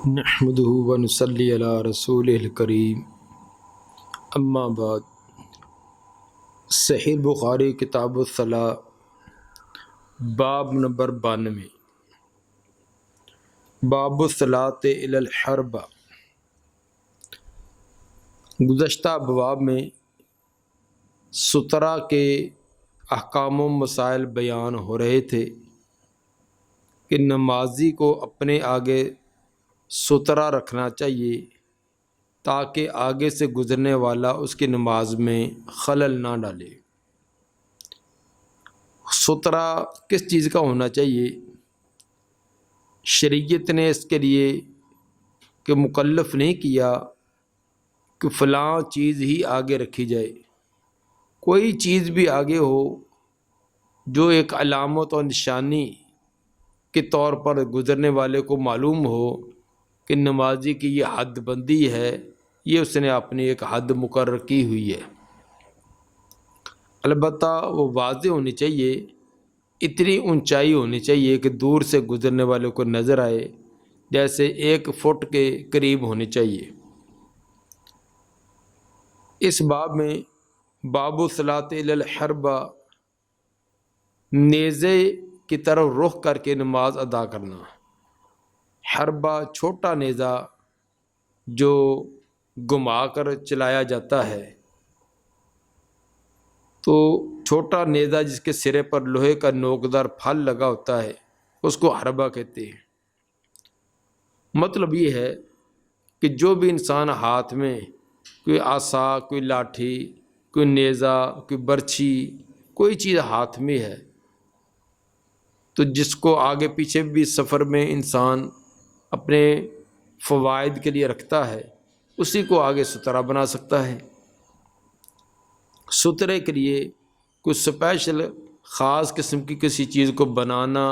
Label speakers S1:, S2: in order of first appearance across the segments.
S1: نحمده ونصلي علی رسوله الکریم اما بعد۔ صحیح بخاری کتاب الصلاۃ باب نمبر 92 باب الصلاۃ الی الحرب۔ گزشتہ ابواب میں سترہ کے احکام و مسائل بیان ہو رہے تھے کہ نمازی کو اپنے آگے سترہ رکھنا چاہیے تاکہ آگے سے گزرنے والا اس کی نماز میں خلل نہ ڈالے۔ سترہ کس چیز کا ہونا چاہیے؟ شریعت نے اس کے لیے کہ مکلف نہیں کیا کہ فلاں چیز ہی آگے رکھی جائے، کوئی چیز بھی آگے ہو جو ایک علامت اور نشانی کے طور پر گزرنے والے کو معلوم ہو کہ نمازی کی یہ حد بندی ہے، یہ اس نے اپنی ایک حد مقرر کی ہوئی ہے۔ البتہ وہ واضح ہونی چاہیے، اتنی اونچائی ہونی چاہیے کہ دور سے گزرنے والے کو نظر آئے، جیسے 1 فٹ کے قریب ہونی چاہیے۔ اس باب میں باب الصلاۃ الی الحرب، نیزے کی طرف رخ کر کے نماز ادا کرنا۔ حربہ چھوٹا نیزہ جو گھما کر چلایا جاتا ہے، تو چھوٹا نیزہ جس کے سرے پر لوہے کا نوکدار پھل لگا ہوتا ہے اس کو حربہ کہتے ہیں۔ مطلب یہ ہے کہ جو بھی انسان ہاتھ میں کوئی عصا، کوئی لاٹھی، کوئی نیزہ، کوئی برچھی، کوئی چیز ہاتھ میں ہے، تو جس کو آگے پیچھے بھی سفر میں انسان اپنے فوائد کے لیے رکھتا ہے، اسی کو آگے سترہ بنا سکتا ہے۔ سترے کے لیے کوئی اسپیشل خاص قسم کی کسی چیز کو بنانا،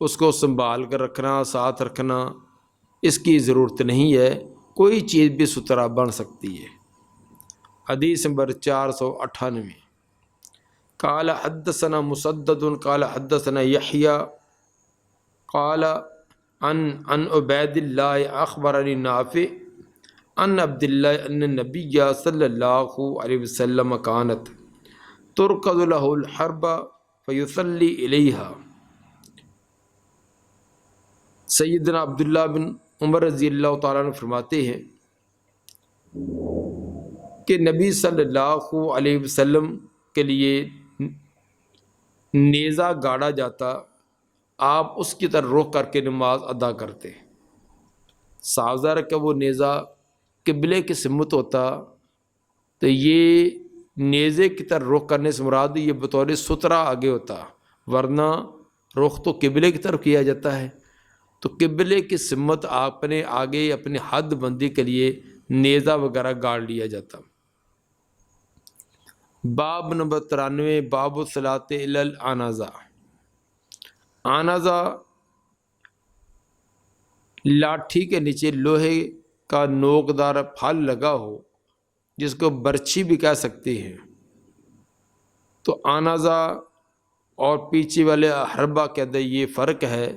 S1: اس کو سنبھال کر رکھنا، ساتھ رکھنا، اس کی ضرورت نہیں ہے، کوئی چیز بھی سترہ بن سکتی ہے۔ حدیث نمبر 498۔ قال حدثنا مسدد قال حدثنا یحییٰ قال عن عبید اللہ اخبرنی نافع ان عبد اللہ ان النبی صلی اللہ علیہ وسلم کانت ترکض له الحرب فیصلی الیہا۔ سیدنا عبداللہ بن عمر رضی اللہ تعالیٰ عنہ فرماتے ہیں کہ نبی صلی اللہ علیہ وسلم کے لیے نیزہ گاڑا جاتا، آپ اس کی طرف رخ کر کے نماز ادا کرتے۔ صاف ظاہر ہے کہ وہ نیزہ قبلے کی سمت ہوتا تو یہ نیزے کی طرف رخ کرنے سے مراد یہ بطور سترہ آگے ہوتا، ورنہ رخ تو قبلے کی طرف کیا جاتا ہے، تو قبلے کی سمت آپ نے آگے اپنی حد بندی کے لیے نیزہ وغیرہ گاڑ لیا جاتا۔ باب نمبر 93 باب الصلاۃ الی العنزہ۔ عنزہ لاٹھی کے نیچے لوہے کا نوکدار پھل لگا ہو، جس کو برچھی بھی کہہ سکتے ہیں، تو عنزہ اور پیچھے والے حربہ کے اندر یہ فرق ہے۔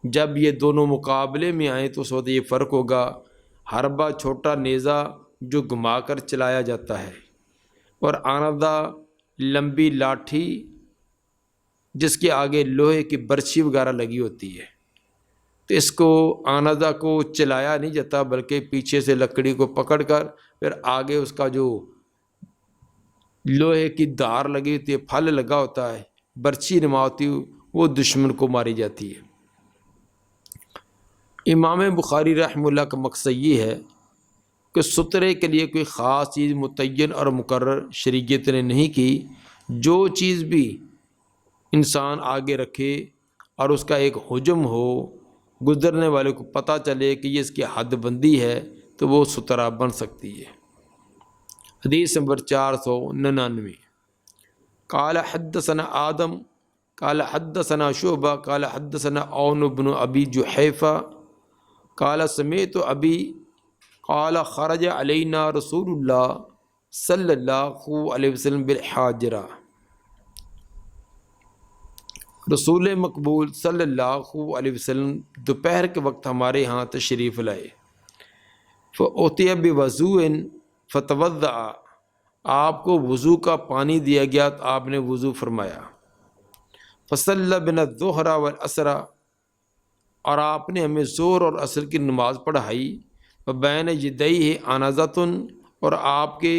S1: جب یہ دونوں مقابلے میں آئیں تو اس وقت یہ فرق ہوگا۔ حربہ چھوٹا نیزہ جو گھما کر چلایا جاتا ہے، اور عنزہ لمبی لاٹھی جس کے آگے لوہے کی برچھی وغیرہ لگی ہوتی ہے۔ تو اس کو عنزہ کو چلایا نہیں جاتا، بلکہ پیچھے سے لکڑی کو پکڑ کر پھر آگے اس کا جو لوہے کی دھار لگی ہوتی ہے، پھل لگا ہوتا ہے، برچھی نما ہوتی ہے، وہ دشمن کو ماری جاتی ہے۔ امام بخاری رحمہ اللہ کا مقصد یہ ہے کہ سترے کے لیے کوئی خاص چیز متعین اور مقرر شریعت نے نہیں کی، جو چیز بھی انسان آگے رکھے اور اس کا ایک حجم ہو، گزرنے والے کو پتہ چلے کہ یہ اس کی حد بندی ہے، تو وہ سترہ بن سکتی ہے۔ حدیث نمبر 499۔ قال حدثنا آدم قال حدثنا شعبہ قال حدثنا عون بن ابی جحیفہ قال سمعت ابی قال خرج علینا رسول اللہ صلی اللہ علیہ وسلم بالحاجرہ۔ رسول مقبول صلی اللہ علیہ وسلم دوپہر کے وقت ہمارے ہاں تشریف لائے، فأُتِيَ بِوَضُوءٍ فَتَوَضَّأَ، آپ کو وضو کا پانی دیا گیا تو آپ نے وضو فرمایا، فَصَلَّى بِنَا الظُّهْرَ وَالْعَصْرَ، اور آپ نے ہمیں ظہر اور عصر کی نماز پڑھائی، وَبَيْنَ يَدَيْهِ عَنَزَةٌ، اور آپ کے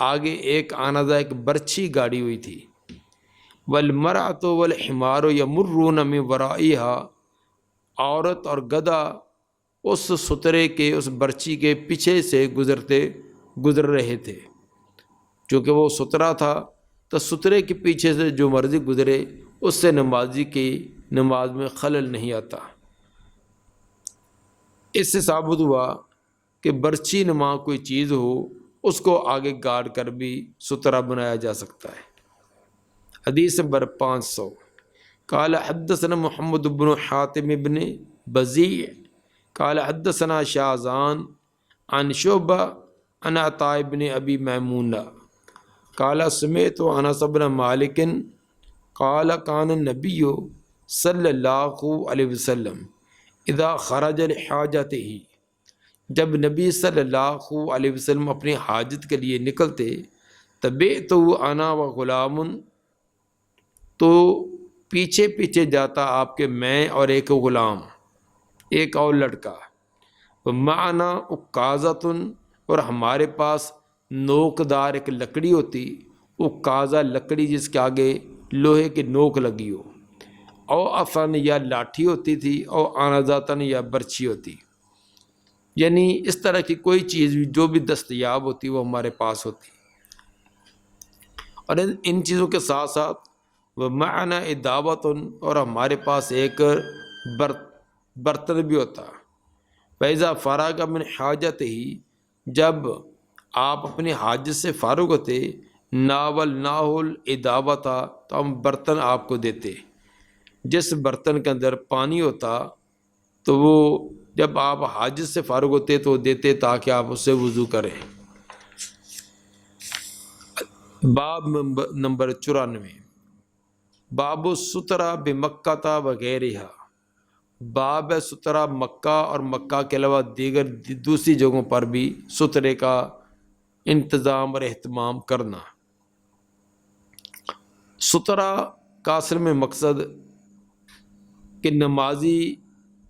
S1: آگے ایک آنازہ، ایک برچھی گاڑی ہوئی تھی، وَالْمَرْأَةُ وَالْحِمَارُ يَمُرُّونَ مِنْ وَرَائِهَا، عورت اور گدھا اس سترے کے، اس برچھی کے پیچھے سے گزر رہے تھے، چونکہ وہ سترا تھا تو سترے کے پیچھے سے جو مرضی گزرے اس سے نمازی کی نماز میں خلل نہیں آتا۔ اس سے ثابت ہوا کہ برچھی نما کوئی چیز ہو اس کو آگے گاڑ کر بھی سترا بنایا جا سکتا ہے۔ حدیث نمبر 500، قال حدثنا محمد بن حاتم بن بزیع قال حدثنا شاذان عن شعبہ عن عطاء بن ابی میمونہ قال سمعت انس بن مالک قال كان النبی صلی اللہ علیہ وسلم اذا خرج لحاجته، جب نبی صلی اللہ علیہ وسلم اپنی حاجت کے لیے نکلتے، تبعته انا وغلام، تو پیچھے پیچھے جاتا آپ کے میں اور ایک غلام، ایک اور لڑکا، ومعنا اکازۃ، اور ہمارے پاس نوکدار ایک لکڑی ہوتی، اکازہ لکڑی جس کے آگے لوہے کی نوک لگی ہو، او افن یا لاٹھی ہوتی تھی، او آنازاتن یا برچھی ہوتی، یعنی اس طرح کی کوئی چیز جو بھی دستیاب ہوتی وہ ہمارے پاس ہوتی۔ اور ان چیزوں کے ساتھ ساتھ ومعنا اداوۃ، اور ہمارے پاس ایک برتن بھی ہوتا، فیضا فارغ من حاجت ہی، جب آپ اپنی حاجت سے فارغ ہوتے، ناول ناول اداوتا، تو ہم برتن آپ کو دیتے، جس برتن کے اندر پانی ہوتا تو وہ جب آپ حاجت سے فارغ ہوتے تو دیتے تاکہ آپ اس سے وضو کریں۔ باب نمبر 94، باب السترہ بمکہ وغیرہ، باب سترہ مکہ اور مکہ کے علاوہ دیگر دوسری جگہوں پر بھی سترے کا انتظام اور اہتمام کرنا۔ سترہ کا اصل میں مقصد کہ نمازی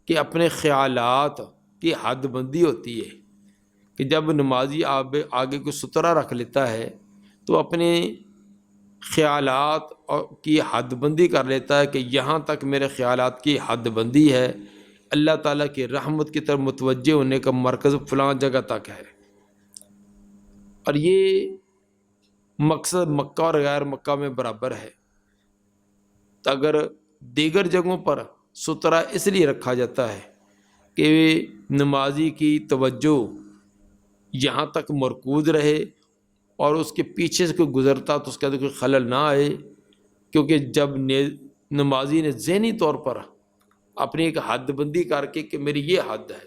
S1: کے اپنے خیالات کی حد بندی ہوتی ہے، کہ جب نمازی آگے کو سترہ رکھ لیتا ہے تو اپنے خیالات کی حد بندی کر لیتا ہے کہ یہاں تک میرے خیالات کی حد بندی ہے، اللہ تعالیٰ کی رحمت کی طرف متوجہ ہونے کا مرکز فلاں جگہ تک ہے۔ اور یہ مقصد مکہ اور غیر مکہ میں برابر ہے، تو اگر دیگر جگہوں پر سترہ اس لیے رکھا جاتا ہے کہ نمازی کی توجہ یہاں تک مرکوز رہے اور اس کے پیچھے سے کوئی گزرتا تو اس کے اندر کوئی خلل نہ آئے، کیونکہ جب نمازی نے ذہنی طور پر اپنی ایک حد بندی کر کے کہ میری یہ حد ہے،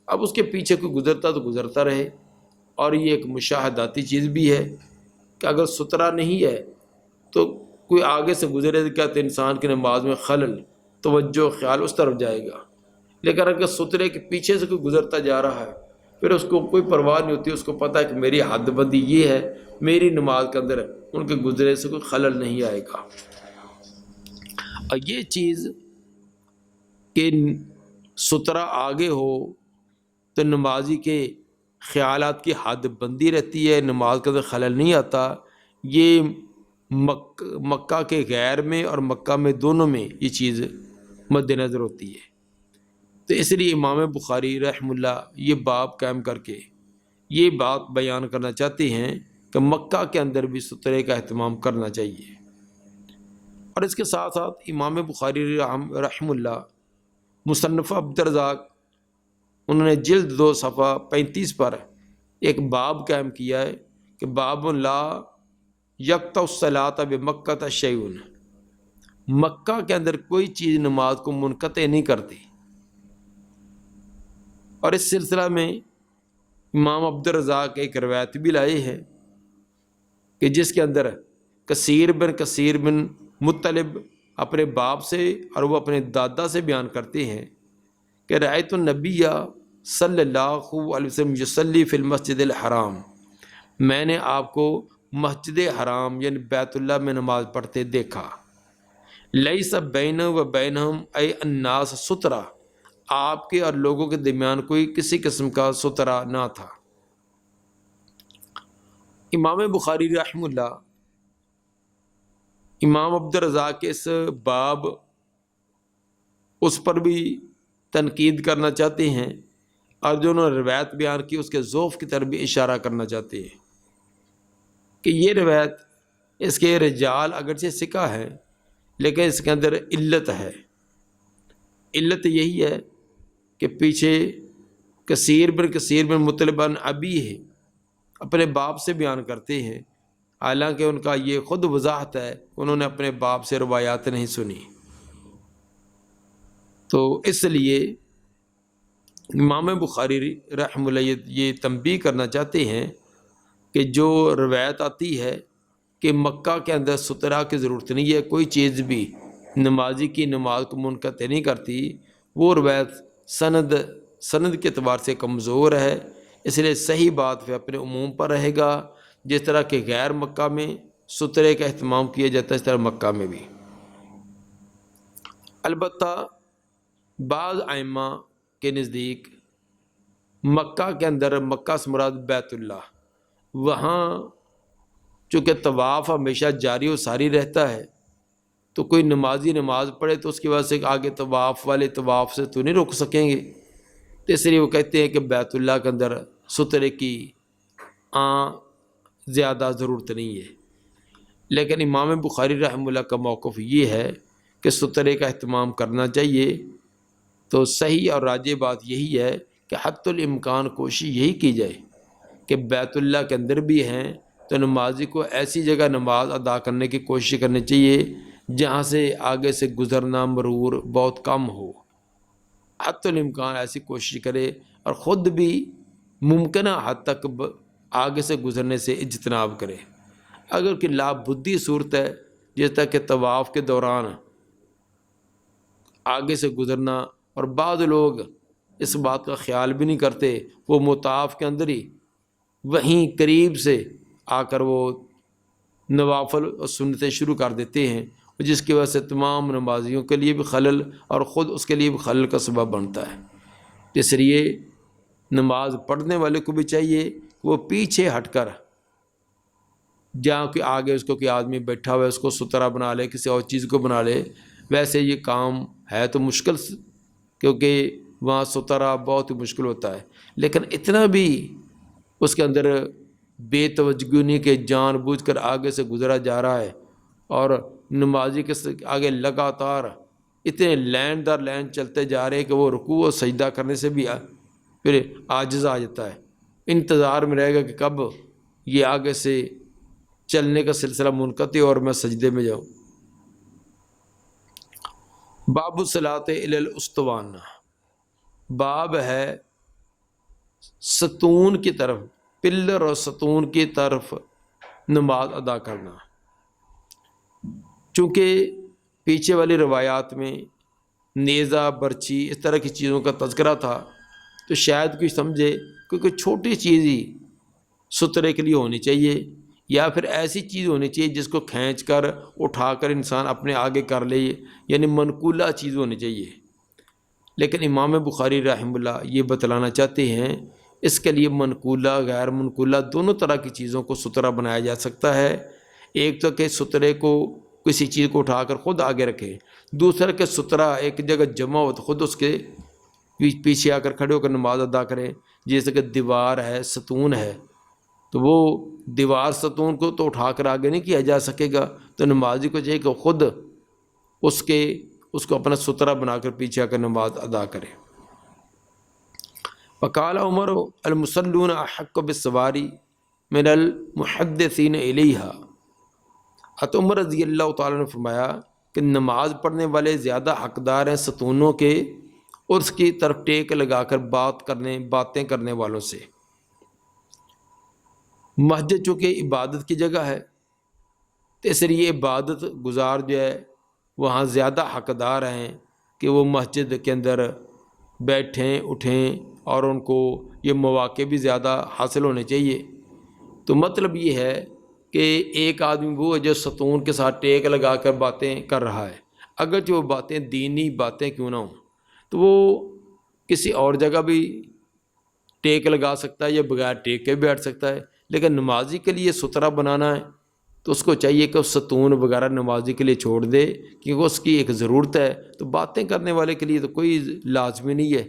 S1: اب اس کے پیچھے کوئی گزرتا تو گزرتا رہے۔ اور یہ ایک مشاہداتی چیز بھی ہے کہ اگر سترہ نہیں ہے تو کوئی آگے سے گزرے تو کیا تو انسان کی نماز میں خلل، توجہ خیال اس طرف جائے گا، لیکن اگر سترے کے پیچھے سے کوئی گزرتا جا رہا ہے پھر اس کو کوئی پرواہ نہیں ہوتی، اس کو پتہ ہے کہ میری حد بندی یہ ہے، میری نماز کے اندر ان کے گزرے سے کوئی خلل نہیں آئے گا۔ اور یہ چیز کہ سترہ آگے ہو تو نمازی کے خیالات کی حد بندی رہتی ہے، نماز کے اندر خلل نہیں آتا، یہ مکہ کے غیر میں اور مکہ میں دونوں میں یہ چیز مد نظر ہوتی ہے۔ تو اس لیے امام بخاری رحمہ اللہ یہ باب قائم کر کے یہ بات بیان کرنا چاہتے ہیں کہ مکہ کے اندر بھی سترے کا اہتمام کرنا چاہیے۔ اور اس کے ساتھ ساتھ امام بخاری رحمہ اللہ مصنف عبدالرزاق انہوں نے جلد 2 صفحہ 35 پر ایک باب قائم کیا ہے کہ باب لا یقطع الصلاۃ بمکہ شیء، مکہ کے اندر کوئی چیز نماز کو منقطع نہیں کرتی۔ اور اس سلسلہ میں امام عبدالرزاق ایک روایت بھی لائے ہیں کہ جس کے اندر کثیر بن مطلب اپنے باپ سے اور وہ اپنے دادا سے بیان کرتے ہیں کہ رأیت النبی صلی اللہ علیہ وسلم یصلی فی المسجد الحرام، میں نے آپ کو مسجد حرام یعنی بیت اللہ میں نماز پڑھتے دیکھا۔ لیس بین و بینہم اے الناس سترہ، آپ کے اور لوگوں کے درمیان کوئی کسی قسم کا سترہ نہ تھا۔ امام بخاری رحمہ اللہ امام عبدالرزاق کے اس باب اس پر بھی تنقید کرنا چاہتے ہیں، اور جو انہوں نے روایت بیان کی اس کے ضعف کی طرف بھی اشارہ کرنا چاہتے ہیں کہ یہ روایت، اس کے رجال اگرچہ ثقہ ہے لیکن اس کے اندر علت ہے۔ علت یہی ہے کہ پیچھے کثیر بن مطلب بن ابی ہے، اپنے باپ سے بیان کرتے ہیں، حالانکہ ان کا یہ خود وضاحت ہے انہوں نے اپنے باپ سے روایات نہیں سنی۔ تو اس لیے امام بخاری رحمہ اللہ یہ تنبیہ کرنا چاہتے ہیں کہ جو روایت آتی ہے کہ مکہ کے اندر سترہ کی ضرورت نہیں ہے، کوئی چیز بھی نمازی کی نماز کو منقطع نہیں کرتی، وہ روایت سند کے اعتبار سے کمزور ہے۔ اس لیے صحیح بات پہ اپنے عموم پر رہے گا، جس طرح کہ غیر مکہ میں سترے کا اہتمام کیا جاتا ہے اس طرح مکہ میں بھی۔ البتہ بعض ائمہ کے نزدیک مکہ کے اندر، مکہ سے مراد بیت اللہ، وہاں چونکہ طواف ہمیشہ جاری و ساری رہتا ہے، تو کوئی نمازی نماز پڑھے تو اس کی وجہ سے آگے طواف والے طواف سے تو نہیں روک سکیں گے، تو اس لیے وہ کہتے ہیں کہ بیت اللہ کے اندر سترے کی زیادہ ضرورت نہیں ہے۔ لیکن امام بخاری رحمہ اللہ کا موقف یہ ہے کہ سترے کا اہتمام کرنا چاہیے۔ تو صحیح اور راجح بات یہی ہے کہ حتی الامکان کوشش یہی کی جائے کہ بیت اللہ کے اندر بھی ہیں تو نمازی کو ایسی جگہ نماز ادا کرنے کی کوشش کرنی چاہیے جہاں سے آگے سے گزرنا مرور بہت کم ہو۔ حتی الامکان ایسی کوشش کرے اور خود بھی ممکنہ حد تک آگے سے گزرنے سے اجتناب کرے۔ اگر کہ لابدی صورت ہے، جس طرح کہ طواف کے دوران آگے سے گزرنا، اور بعض لوگ اس بات کا خیال بھی نہیں کرتے، وہ مطاف کے اندر ہی وہیں قریب سے آ کر وہ نوافل اور سنتیں شروع کر دیتے ہیں، جس کی وجہ سے تمام نمازیوں کے لیے بھی خلل اور خود اس کے لیے بھی خلل کا سبب بنتا ہے۔ اس لیے نماز پڑھنے والے کو بھی چاہیے کہ وہ پیچھے ہٹ کر، جہاں کہ آگے اس کو کوئی آدمی بیٹھا ہوا ہے اس کو سترہ بنا لے، کسی اور چیز کو بنا لے۔ ویسے یہ کام ہے تو مشکل، کیونکہ وہاں سترہ بہت ہی مشکل ہوتا ہے، لیکن اتنا بھی اس کے اندر بے توجہی نہیں کہ جان بوجھ کر آگے سے گزرا جا رہا ہے، اور نمازی کے آگے لگاتار اتنے لین در لین چلتے جا رہے ہیں کہ وہ رکوع و سجدہ کرنے سے بھی پھر عاجز آ جاتا ہے، انتظار میں رہے گا کہ کب یہ آگے سے چلنے کا سلسلہ منقطع اور میں سجدے میں جاؤں۔ باب الصلاۃ الی الاسطوانہ، باب ہے ستون کی طرف، پلر اور ستون کی طرف نماز ادا کرنا۔ چونکہ پیچھے والی روایات میں نیزہ، برچھی، اس طرح کی چیزوں کا تذکرہ تھا، تو شاید کوئی سمجھے کہ کوئی چھوٹی چیز ہی سترے کے لیے ہونی چاہیے، یا پھر ایسی چیز ہونی چاہیے جس کو کھینچ کر اٹھا کر انسان اپنے آگے کر لے، یعنی منقولہ چیز ہونی چاہیے۔ لیکن امام بخاری رحمہ اللہ یہ بتلانا چاہتے ہیں اس کے لیے منقولہ غیر منقولہ دونوں طرح کی چیزوں کو سترہ بنایا جا سکتا ہے۔ ایک تو کہ سترے کو کسی چیز کو اٹھا کر خود آگے رکھے، دوسرا کہ سترہ ایک جگہ جمع ہو تو خود اس کے پیچھے آ کر کھڑے ہو کر نماز ادا کریں۔ جیسے کہ دیوار ہے، ستون ہے، تو وہ دیوار ستون کو تو اٹھا کر آگے نہیں کیا جا سکے گا، تو نمازی کو چاہیے کہ خود اس کو اپنا سترہ بنا کر پیچھے آ کر نماز ادا کرے۔ وقال عمر المصلون احق بالسواری من المحدثین الیہا، عمر رضی اللہ تعالیٰ نے فرمایا کہ نماز پڑھنے والے زیادہ حقدار ہیں ستونوں کے اور اس کی طرف ٹیک لگا کر باتیں کرنے والوں سے۔ مسجد چونکہ عبادت کی جگہ ہے، تو اس لیے عبادت گزار جو ہے وہاں زیادہ حقدار ہیں کہ وہ مسجد کے اندر بیٹھیں اٹھیں، اور ان کو یہ مواقع بھی زیادہ حاصل ہونے چاہیے۔ تو مطلب یہ ہے کہ ایک آدمی وہ ہے جو ستون کے ساتھ ٹیک لگا کر باتیں کر رہا ہے، اگرچہ وہ باتیں دینی باتیں کیوں نہ ہوں، تو وہ کسی اور جگہ بھی ٹیک لگا سکتا ہے یا بغیر ٹیک کے بیٹھ سکتا ہے، لیکن نمازی کے لیے سترہ بنانا ہے تو اس کو چاہیے کہ ستون وغیرہ نمازی کے لیے چھوڑ دے، کیونکہ اس کی ایک ضرورت ہے۔ تو باتیں کرنے والے کے لیے تو کوئی لازمی نہیں ہے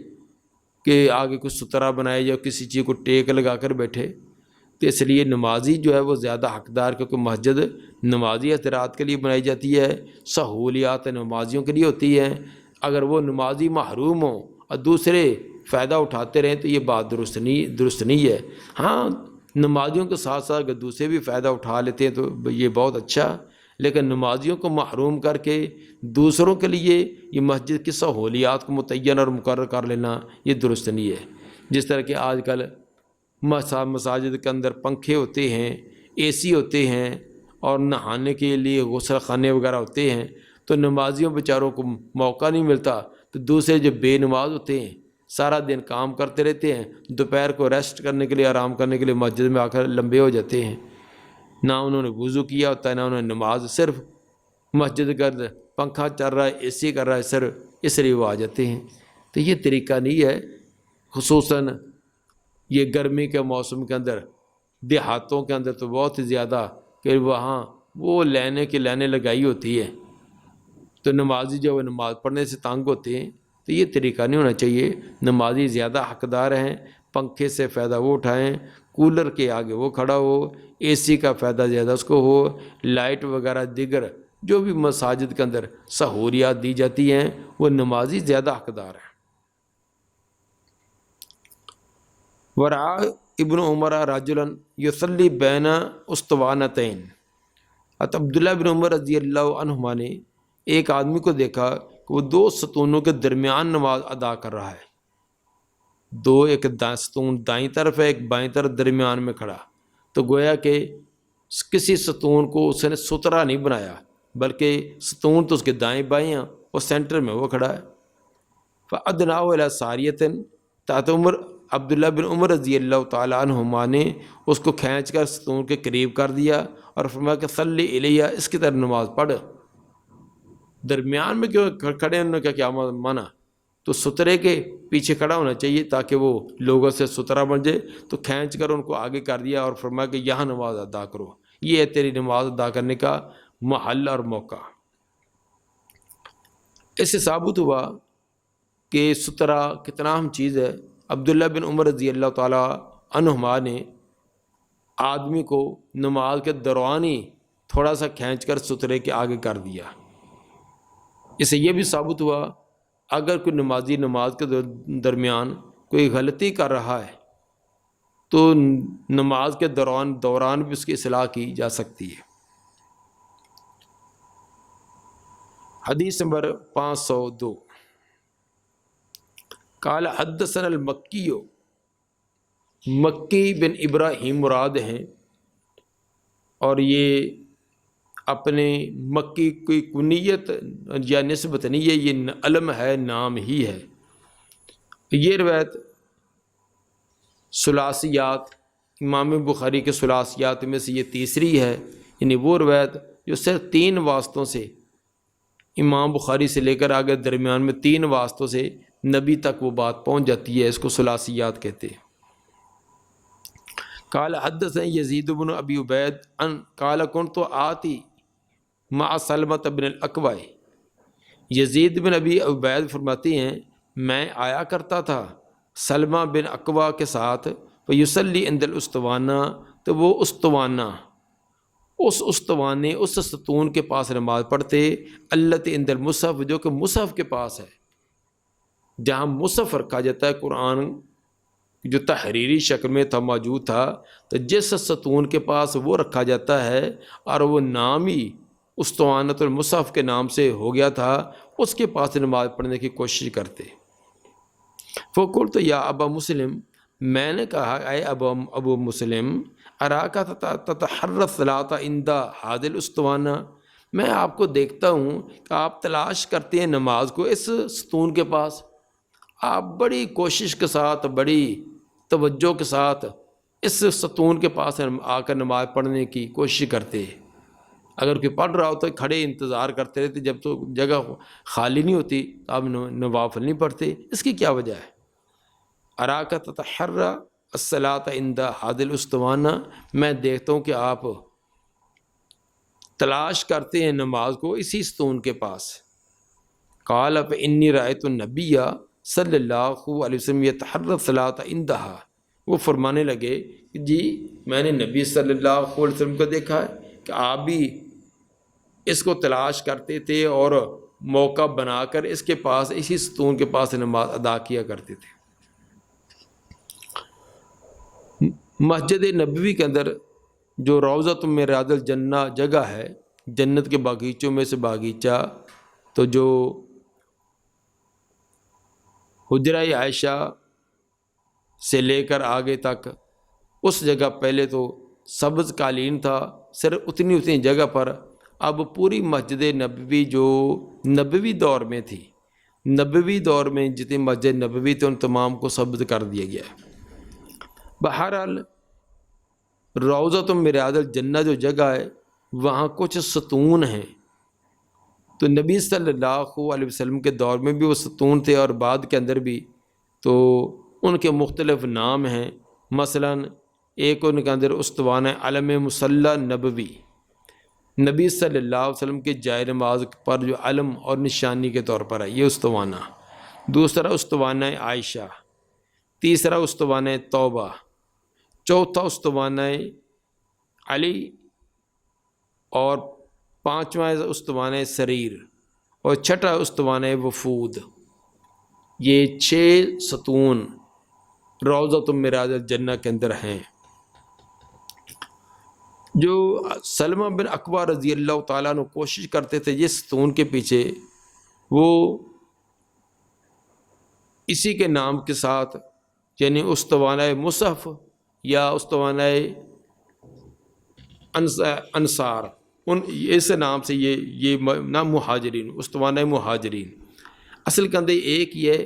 S1: کہ آگے کچھ سترہ بنائے یا کسی چیز کو ٹیک لگا کر بیٹھے۔ تو اس لیے نمازی جو ہے وہ زیادہ حقدار، کیونکہ مسجد نمازی حضرات کے لیے بنائی جاتی ہے، سہولیات نمازیوں کے لیے ہوتی ہیں۔ اگر وہ نمازی محروم ہوں اور دوسرے فائدہ اٹھاتے رہیں تو یہ بات درست نہیں ہے۔ ہاں، نمازیوں کے ساتھ ساتھ اگر دوسرے بھی فائدہ اٹھا لیتے ہیں تو یہ بہت اچھا، لیکن نمازیوں کو محروم کر کے دوسروں کے لیے یہ مسجد کی سہولیات کو متعین اور مقرر کر لینا یہ درست نہیں ہے۔ جس طرح کہ آج کل مساجد کے اندر پنکھے ہوتے ہیں، اے سی ہوتے ہیں، اور نہانے کے لیے غسل خانے وغیرہ ہوتے ہیں، تو نمازیوں بیچاروں کو موقع نہیں ملتا، تو دوسرے جو بے نماز ہوتے ہیں سارا دن کام کرتے رہتے ہیں، دوپہر کو ریسٹ کرنے کے لیے، آرام کرنے کے لیے مسجد میں آ کر لمبے ہو جاتے ہیں، نہ انہوں نے وضو کیا ہوتا ہے نہ انہوں نے نماز، صرف مسجد کا پنکھا چل رہا ہے، اے سی کر رہا ہے، صرف اس لیے وہ آ جاتے ہیں۔ تو یہ طریقہ نہیں ہے، خصوصاً یہ گرمی کے موسم کے اندر دیہاتوں کے اندر تو بہت ہی زیادہ کہ وہاں وہ لائنیں لگائی ہوتی ہے، تو نمازی جو وہ نماز پڑھنے سے تنگ ہوتے ہیں۔ تو یہ طریقہ نہیں ہونا چاہیے۔ نمازی زیادہ حقدار ہیں، پنکھے سے فائدہ وہ اٹھائیں، کولر کے آگے وہ کھڑا ہو، اے سی کا فائدہ زیادہ اس کو ہو، لائٹ وغیرہ دیگر جو بھی مساجد کے اندر سہولیات دی جاتی ہیں وہ نمازی زیادہ حقدار ہیں۔ ورعا ابن عمر رجلا یصلی بین اسطوانتین، عبداللہ بن عمر رضی اللہ عنہما نے ایک آدمی کو دیکھا کہ وہ دو ستونوں کے درمیان نماز ادا کر رہا ہے، ایک ستون دائیں طرف ہے، ایک بائیں طرف، درمیان میں کھڑا، تو گویا کہ کسی ستون کو اس نے سترا نہیں بنایا، بلکہ ستون تو اس کے دائیں بائیں ہیں اور سینٹر میں وہ کھڑا ہے۔ فَأَدْنَاهُ إِلَىٰ سَارِيَةٍ، تحت عبداللہ بن عمر رضی اللہ تعالیٰ عنہما نے اس کو کھینچ کر ستون کے قریب کر دیا اور فرمایا کہ صلی الیہ، اس کی طرف نماز پڑھ۔ درمیان میں کیوں کھڑے، انہوں نے کیا مانا؟ تو سترے کے پیچھے کھڑا ہونا چاہیے تاکہ وہ لوگوں سے سترا بن جائے، تو کھینچ کر ان کو آگے کر دیا اور فرمایا کہ یہاں نماز ادا کرو، یہ ہے تیری نماز ادا کرنے کا محل اور موقع۔ اس سے ثابت ہوا کہ سترا کتنا اہم چیز ہے۔ عبداللہ بن عمر رضی اللہ تعالیٰ عنہما نے آدمی کو نماز کے دوران ہی تھوڑا سا کھینچ کر سترے کے آگے کر دیا۔ اس سے یہ بھی ثابت ہوا اگر کوئی نمازی نماز کے درمیان کوئی غلطی کر رہا ہے تو نماز کے دوران بھی اس کی اصلاح کی جا سکتی ہے۔ حدیث نمبر 502، قال حدثنا المکی، مکی بن ابراہیم مراد ہیں، اور یہ اپنے مکی کوئی کنیت یا نسبت نہیں ہے، یہ علم ہے، نام ہی ہے۔ یہ روایت ثلاثیات، امام بخاری کے ثلاثیات میں سے یہ تیسری ہے، یعنی وہ روایت جو صرف 3 واسطوں سے امام بخاری سے لے کر آگے درمیان میں 3 واسطوں سے نبی تک وہ بات پہنچ جاتی ہے، اس کو ثلاثیات کہتے ہیں۔ قال حدثني یزید بن ابی عبید ان قال كنت آتی مع سلمۃ بن الاکوع، یزید بن ابی عبید فرماتے ہیں میں آیا کرتا تھا سلمہ بن اکوع کے ساتھ، فیصلی عند الاسطوانہ، تو وہ استوانہ، اس استوانے، اس ستون کے پاس نماز پڑھتے، التی عند المصحف، جو کہ مصحف کے پاس ہے، جہاں مصحف رکھا جاتا ہے، قرآن جو تحریری شکل میں تھا موجود تھا، تو جس ستون کے پاس وہ رکھا جاتا ہے اور وہ نام ہی استوانۃ المصحف کے نام سے ہو گیا تھا، اس کے پاس نماز پڑھنے کی کوشش کرتے۔ فقلت یا ابا مسلم، میں نے کہا اے ابو مسلم، اراک تتحری الصلاۃ عند ھذا الاسطوانہ، میں آپ کو دیکھتا ہوں کہ آپ تلاش کرتے ہیں نماز کو اس ستون کے پاس، آپ بڑی کوشش کے ساتھ، بڑی توجہ کے ساتھ اس ستون کے پاس آ کر نماز پڑھنے کی کوشش کرتے ہیں۔ اگر کوئی پڑھ رہا ہو تو کھڑے انتظار کرتے رہتے، جب تو جگہ خالی نہیں ہوتی تو آپ نوافل نہیں پڑھتے۔ اس کی کیا وجہ ہے؟ اراک تتحرى الصلاۃ عند هذا الاسطوانہ، میں دیکھتا ہوں کہ آپ تلاش کرتے ہیں نماز کو اسی ستون کے پاس۔ قال فإني رأيت النبي صلی اللہ علیہ وسلم يتحرى الصلاۃ عندها، وہ فرمانے لگے کہ جی میں نے نبی صلی اللہ علیہ وسلم کو دیکھا ہے کہ آپ بھی اس کو تلاش کرتے تھے اور موقع بنا کر اس کے پاس، اسی ستون کے پاس نماز ادا کیا کرتے تھے۔ مسجد نبوی کے اندر جو روضۃ من ریاض الجنہ جگہ ہے، جنت کے باغیچوں میں سے باغیچہ، تو جو حجرہ عائشہ سے لے کر آگے تک اس جگہ پہلے تو سبز قالین تھا، صرف اتنی جگہ پر اب پوری مسجد نبوی جو نبوی دور میں تھی، نبوی دور میں جتنی مسجد نبوی تھے ان تمام کو سبز کر دیا گیا ہے۔ بہرحال روضۃ من ریاض الجنہ جو جگہ ہے وہاں کچھ ستون ہیں، تو نبی صلی اللہ علیہ وسلم کے دور میں بھی وہ ستون تھے اور بعد کے اندر بھی، تو ان کے مختلف نام ہیں۔ مثلا ایک ان کے اندر استوانہ علم مصلی نبوی، نبی صلی اللہ علیہ وسلم کے جائے نماز پر جو علم اور نشانی کے طور پر ہے یہ استوانہ۔ دوسرا استوانہ عائشہ، تیسرا استوانہ توبہ، چوتھا استوانہ علی، اور پانچواں استوانہ سریر، اور چھٹا استوانہ وفود۔ یہ 6 ستون روضۃ من ریاض الجنہ کے اندر ہیں۔ جو سلمہ بن اکوع رضی اللہ تعالیٰ عنہ کوشش کرتے تھے یہ ستون کے پیچھے، وہ اسی کے نام کے ساتھ، یعنی استوانہ مصحف یا استوانہ انصار، ان اس نام سے یہ نام مہاجرین، استوانہ مہاجرین، اصل کے اندر ایک یہ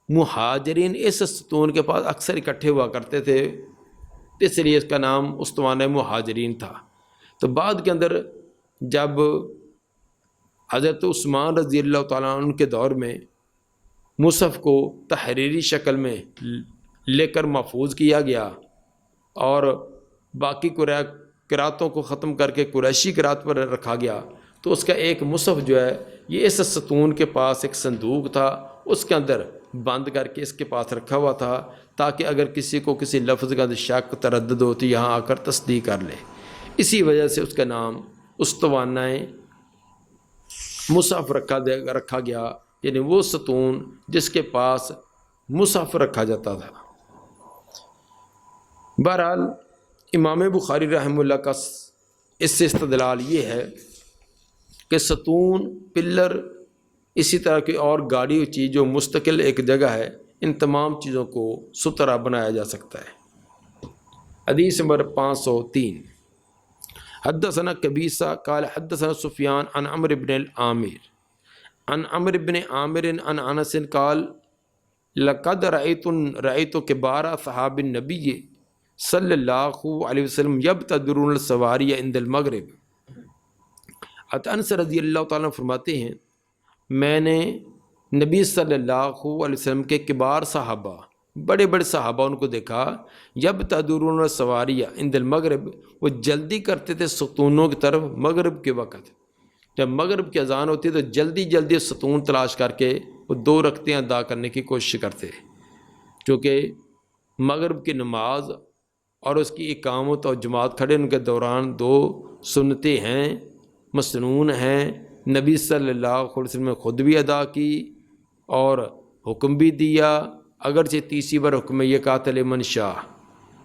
S1: مہاجرین اس ستون کے پاس اکثر اکٹھے ہوا کرتے تھے، اس لیے اس کا نام استوانہ مہاجرین تھا۔ تو بعد کے اندر جب حضرت عثمان رضی اللہ تعالیٰ عنہ کے دور میں مصحف کو تحریری شکل میں لے کر محفوظ کیا گیا اور باقی قراتوں کو ختم کر کے قریشی قرات پر رکھا گیا، تو اس کا ایک مصحف جو ہے یہ اس ستون کے پاس ایک صندوق تھا، اس کے اندر بند کر کے اس کے پاس رکھا ہوا تھا، تاکہ اگر کسی کو کسی لفظ کا شک تردد ہو تو یہاں آ کر تصدیق کر لے۔ اسی وجہ سے اس کا نام استوانہ مصحف رکھا گیا، یعنی وہ ستون جس کے پاس مصحف رکھا جاتا تھا۔ بہرحال امام بخاری رحمہ اللہ کا اس سے استدلال یہ ہے کہ ستون، پلر، اسی طرح کی اور گاڑی ہوئی چیز جو مستقل ایک جگہ ہے، ان تمام چیزوں کو سترہ بنایا جا سکتا ہے۔ حدیث نمبر 503، حدثنا قبیصہ قال حدثنا سفیان عن عمرو بن العامر عن عمرو بن عامر عن انس قال لقد رأيت كبار صحاب النبی صلی اللہ علیہ وسلم یبتدرون السواری عند المغرب۔ انس رضی اللہ تعالیٰ فرماتے ہیں میں نے نبی صلی اللہ علیہ وسلم کے کبار صحابہ، بڑے بڑے صحابہ ان کو دیکھا، یبتدرون السواری عند المغرب، وہ جلدی کرتے تھے ستونوں کی طرف مغرب کے وقت۔ جب مغرب کی اذان ہوتی تو جلدی جلدی ستون تلاش کر کے وہ 2 رکعتیں ادا کرنے کی کوشش کرتے، چونکہ مغرب کی نماز اور اس کی اقامت اور جماعت کھڑے ان کے دوران 2 سنتیں ہیں، مسنون ہیں، نبی صلی اللہ علیہ وسلم نے خود بھی ادا کی اور حکم بھی دیا، اگرچہ تیسری بار حکم یہ کہا تھا لمن شاء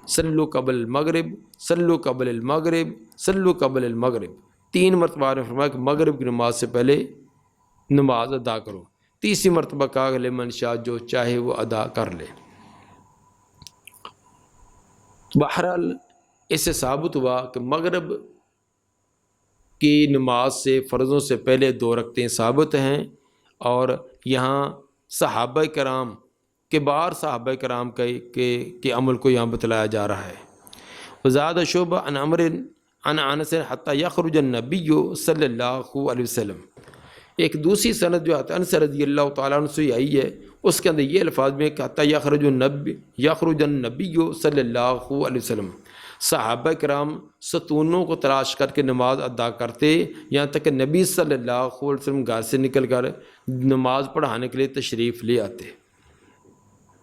S1: صلو قبل المغرب صلو قبل المغرب صلو قبل المغرب، 3 مرتبہ نے فرمایا کہ مغرب کی نماز سے پہلے نماز ادا کرو، تیسری مرتبہ کہا کہ لمن شاء جو چاہے وہ ادا کر لے۔ بہرحال اس سے ثابت ہوا کہ مغرب کی نماز سے فرضوں سے پہلے 2 رکعتیں ثابت ہیں، اور یہاں صحابہ کرام کبار صحابہ کرام کے عمل کو یہاں بتلایا جا رہا ہے۔ وزاد شعبہ عن عمر عن انس حتی یخرج النبی صلی اللہ علیہ وسلم، ایک دوسری سند جو ہے انس رضی اللہ تعالیٰ عنہ سے آئی ہے، اس کے اندر یہ الفاظ میں کہ حتی یخرج النبی صلی اللہ علیہ وسلم، صحابہ کرام ستونوں کو تلاش کر کے نماز ادا کرتے یہاں تک کہ نبی صلی اللہ علیہ وسلم گھر سے نکل کر نماز پڑھانے کے لیے تشریف لے آتے۔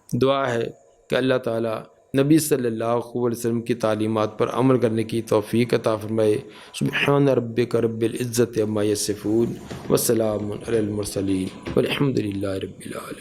S1: دعا ہے کہ اللہ تعالیٰ نبی صلی اللہ علیہ وسلم کی تعلیمات پر عمل کرنے کی توفیق عطا فرمائے۔ سبحان ربک رب العزت عما یصفون وسلام علی المرسلین والحمد للہ رب العالمین۔